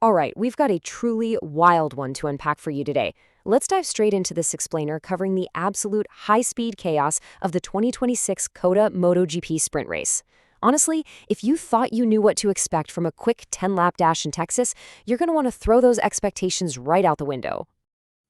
All right, we've got a truly wild one to unpack for you today. Let's dive straight into this explainer covering the absolute high-speed chaos of the 2026 COTA MotoGP Sprint Race. Honestly, if you thought you knew what to expect from a quick 10-lap dash in Texas, you're going to want to throw those expectations right out the window.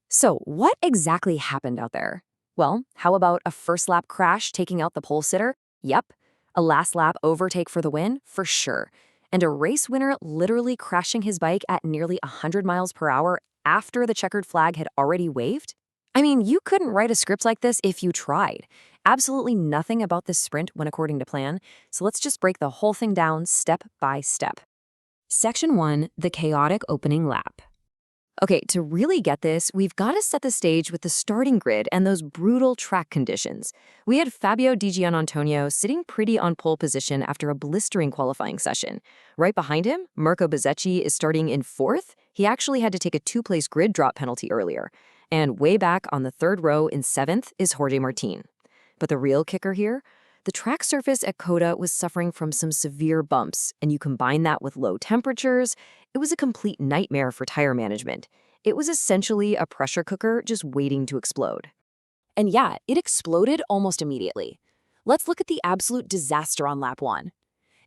So, what exactly happened out there? Well, how about a first-lap crash taking out the pole sitter? Yep. A last-lap overtake for the win? For sure. And a race winner literally crashing his bike at nearly 100 miles per hour after the checkered flag had already waved? I mean, you couldn't write a script like this if you tried. Absolutely nothing about this sprint went according to plan, so let's just break the whole thing down step by step. Section 1, the chaotic opening lap. Okay, to really get this, we've got to set the stage with the starting grid and those brutal track conditions. We had Fabio Di Giannantonio sitting pretty on pole position after a blistering qualifying session. Right behind him, Marco Bezzecchi is starting in 4th. He actually had to take a 2-place grid drop penalty earlier. And way back on the 3rd row in 7th is Jorge Martin. But the real kicker here? The track surface at COTA was suffering from some severe bumps, and you combine that with low temperatures, it was a complete nightmare for tire management. It was essentially a pressure cooker just waiting to explode. And yeah, it exploded almost immediately. Let's look at the absolute disaster on lap 1.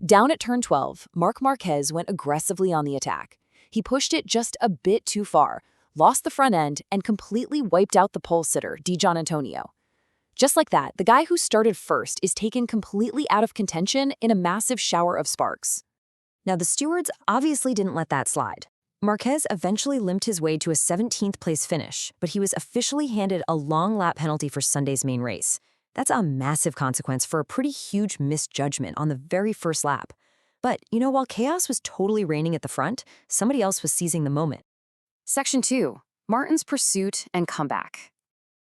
Down at turn 12, Marc Marquez went aggressively on the attack. He pushed it just a bit too far, lost the front end, and completely wiped out the pole sitter, Di Giannantonio. Just like that, the guy who started first is taken completely out of contention in a massive shower of sparks. Now, the stewards obviously didn't let that slide. Marquez eventually limped his way to a 17th place finish, but he was officially handed a long lap penalty for Sunday's main race. That's a massive consequence for a pretty huge misjudgment on the very first lap. But, while chaos was totally reigning at the front, somebody else was seizing the moment. Section 2, Martin's pursuit and comeback.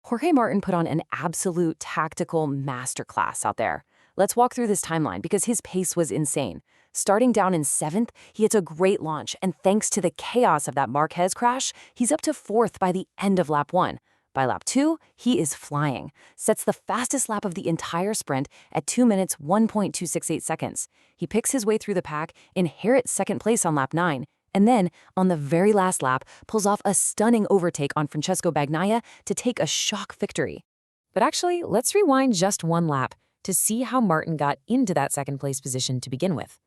Jorge Martin put on an absolute tactical masterclass out there. Let's walk through this timeline because his pace was insane. Starting down in 7th, he hits a great launch, and thanks to the chaos of that Marquez crash, he's up to 4th by the end of lap 1. By lap 2, he is flying, sets the fastest lap of the entire sprint at 2 minutes 1.268 seconds. He picks his way through the pack, inherits 2nd place on lap 9, and then, on the very last lap, pulls off a stunning overtake on Francesco Bagnaia to take a shock victory. But actually, let's rewind just 1 lap to see how Martin got into that 2nd place position to begin with.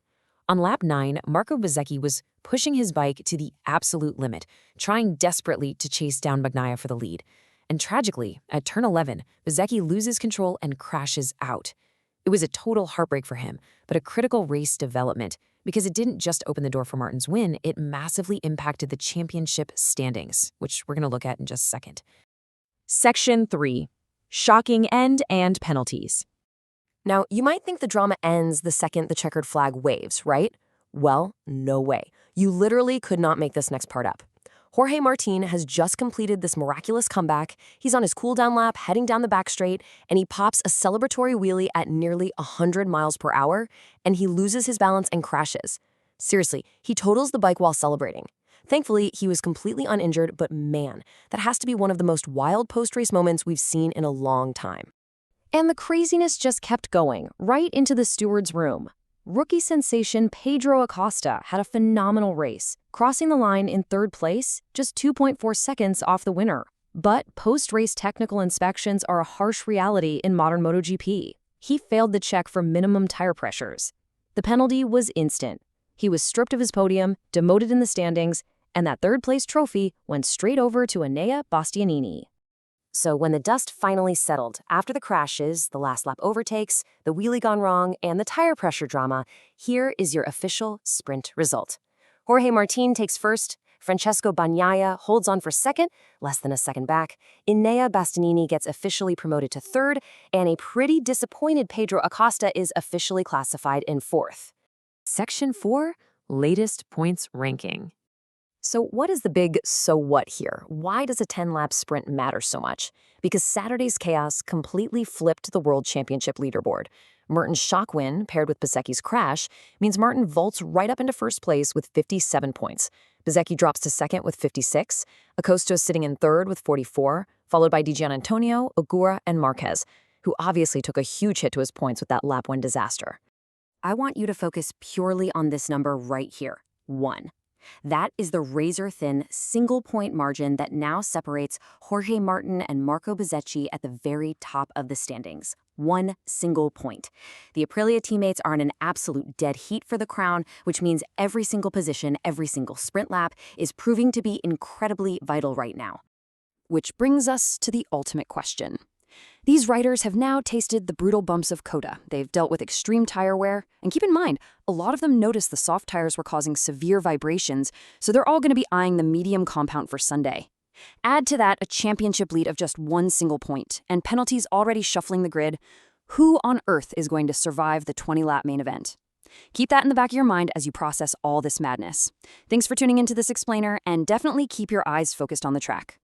On lap 9, Marco Bezzecchi was pushing his bike to the absolute limit, trying desperately to chase down Bagnaia for the lead. And tragically, at turn 11, Bezzecchi loses control and crashes out. It was a total heartbreak for him, but a critical race development, because it didn't just open the door for Martin's win, it massively impacted the championship standings, which we're going to look at in just a second. Section 3, shocking end and penalties. Now, you might think the drama ends the second the checkered flag waves, right? Well, no way. You literally could not make this next part up. Jorge Martin has just completed this miraculous comeback. He's on his cool-down lap, heading down the back straight, and he pops a celebratory wheelie at nearly 100 miles per hour, and he loses his balance and crashes. Seriously, he totals the bike while celebrating. Thankfully, he was completely uninjured, but man, that has to be one of the most wild post-race moments we've seen in a long time. And the craziness just kept going, right into the steward's room. Rookie sensation Pedro Acosta had a phenomenal race, crossing the line in 3rd place, just 2.4 seconds off the winner. But post-race technical inspections are a harsh reality in modern MotoGP. He failed the check for minimum tire pressures. The penalty was instant. He was stripped of his podium, demoted in the standings, and that 3rd-place trophy went straight over to Enea Bastianini. So when the dust finally settled, after the crashes, the last lap overtakes, the wheelie gone wrong, and the tire pressure drama, here is your official sprint result. Jorge Martin takes 1st, Francesco Bagnaia holds on for 2nd, less than a second back, Enea Bastianini gets officially promoted to 3rd, and a pretty disappointed Pedro Acosta is officially classified in 4th. Section 4, latest points ranking. So what is the big so what here? Why does a 10-lap sprint matter so much? Because Saturday's chaos completely flipped the World Championship leaderboard. Martin's shock win, paired with Bezzecchi's crash, means Martin vaults right up into 1st place with 57 points. Bezzecchi drops to 2nd with 56, Acosta sitting in 3rd with 44, followed by Di Giannantonio, Ogura, and Marquez, who obviously took a huge hit to his points with that lap 1 disaster. I want you to focus purely on this number right here, 1. That is the razor-thin, single-point margin that now separates Jorge Martin and Marco Bezzecchi at the very top of the standings. One single point. The Aprilia teammates are in an absolute dead heat for the crown, which means every single position, every single sprint lap is proving to be incredibly vital right now. Which brings us to the ultimate question. These riders have now tasted the brutal bumps of COTA. They've dealt with extreme tire wear, and keep in mind, a lot of them noticed the soft tires were causing severe vibrations, so they're all going to be eyeing the medium compound for Sunday. Add to that a championship lead of just one single point, and penalties already shuffling the grid. Who on earth is going to survive the 20-lap main event? Keep that in the back of your mind as you process all this madness. Thanks for tuning into this explainer, and definitely keep your eyes focused on the track.